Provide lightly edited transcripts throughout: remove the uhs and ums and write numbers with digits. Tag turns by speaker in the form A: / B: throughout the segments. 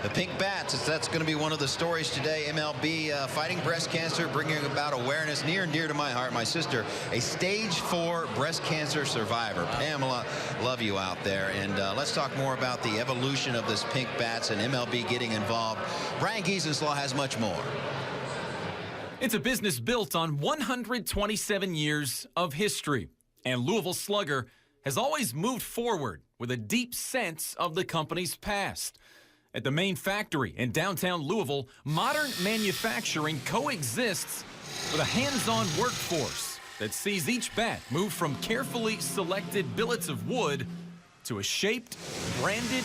A: The pink bats, that's going to be one of the stories today. MLB fighting breast cancer, bringing about awareness near and dear to my heart. My sister, a stage 4 breast cancer survivor. Pamela, love you out there. And let's talk more about the evolution of this pink bats and MLB getting involved. Brian Giesenslaw has much more.
B: It's a business built on 127 years of history. And Louisville Slugger has always moved forward with a deep sense of the company's past. At the main factory in downtown Louisville, modern manufacturing coexists with a hands-on workforce that sees each bat move from carefully selected billets of wood to a shaped, branded,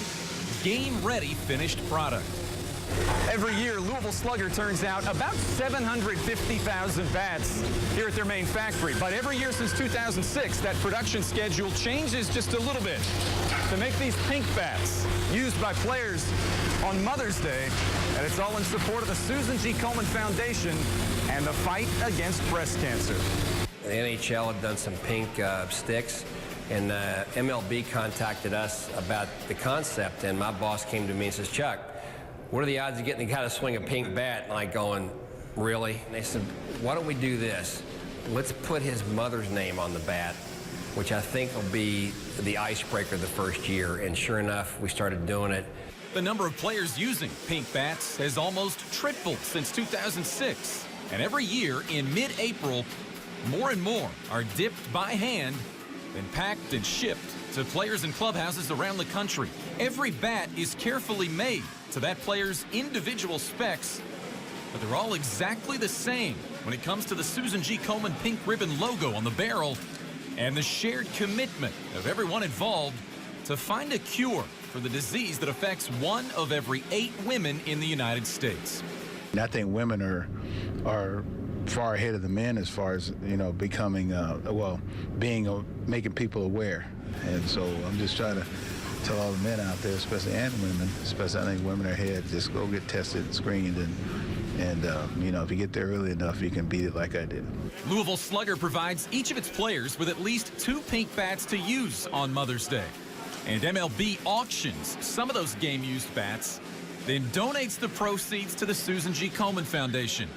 B: game-ready finished product.
C: Every year, Louisville Slugger turns out about 750,000 bats here at their main factory. But every year since 2006, that production schedule changes just a little bit to make these pink bats used by players on Mother's Day. And it's all in support of the Susan G. Komen Foundation and the fight against breast cancer.
D: The NHL had done some pink sticks, and MLB contacted us about the concept, and my boss came to me and says, Chuck, what are the odds of getting the guy to swing a pink bat? And I going, really? And they said, why don't we do this? Let's put his mother's name on the bat, which I think will be the icebreaker the first year. And sure enough, we started doing it.
B: The number of players using pink bats has almost tripled since 2006. And every year in mid-April, more and more are dipped by hand and packed and shipped to players and clubhouses around the country. Every bat is carefully made to that player's individual specs, but they're all exactly the same when it comes to the Susan G. Komen pink ribbon logo on the barrel and the shared commitment of everyone involved to find a cure for the disease that affects 1 of every 8 women in the United States.
E: I think women are far ahead of the men as far as, becoming, making people aware. And so I'm just trying to tell all the men out there, especially and women, especially I think women are ahead, just go get tested and screened, and if you get there early enough, you can beat it like I did.
B: Louisville Slugger provides each of its players with at least 2 pink bats to use on Mother's Day. And MLB auctions some of those game-used bats, then donates the proceeds to the Susan G. Komen Foundation.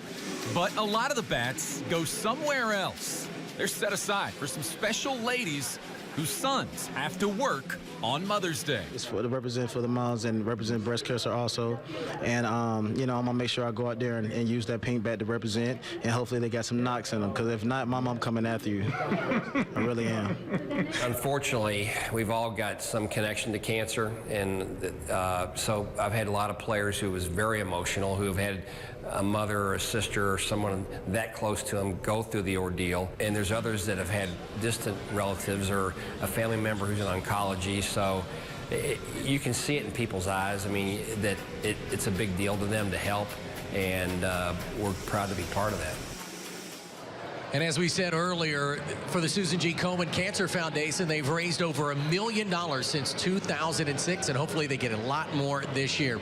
B: But a lot of the bats go somewhere else. They're set aside for some special ladies whose sons have to work on Mother's Day.
F: It's to represent for the moms and represent breast cancer also. And, I'm going to make sure I go out there and use that pink bat to represent, and hopefully they got some knocks in them, because if not, Mom, I'm coming after you. I really am.
D: Unfortunately, we've all got some connection to cancer, and so I've had a lot of players who was very emotional, who have had a mother or a sister or someone that close to them go through the ordeal. And there's others that have had distant relatives or a family member who's in oncology. So you can see it in people's eyes. I mean, that it's a big deal to them to help, and we're proud to be part of that.
G: And as we said earlier, for the Susan G. Komen Cancer Foundation, they've raised over $1 million since 2006, and hopefully they get a lot more this year.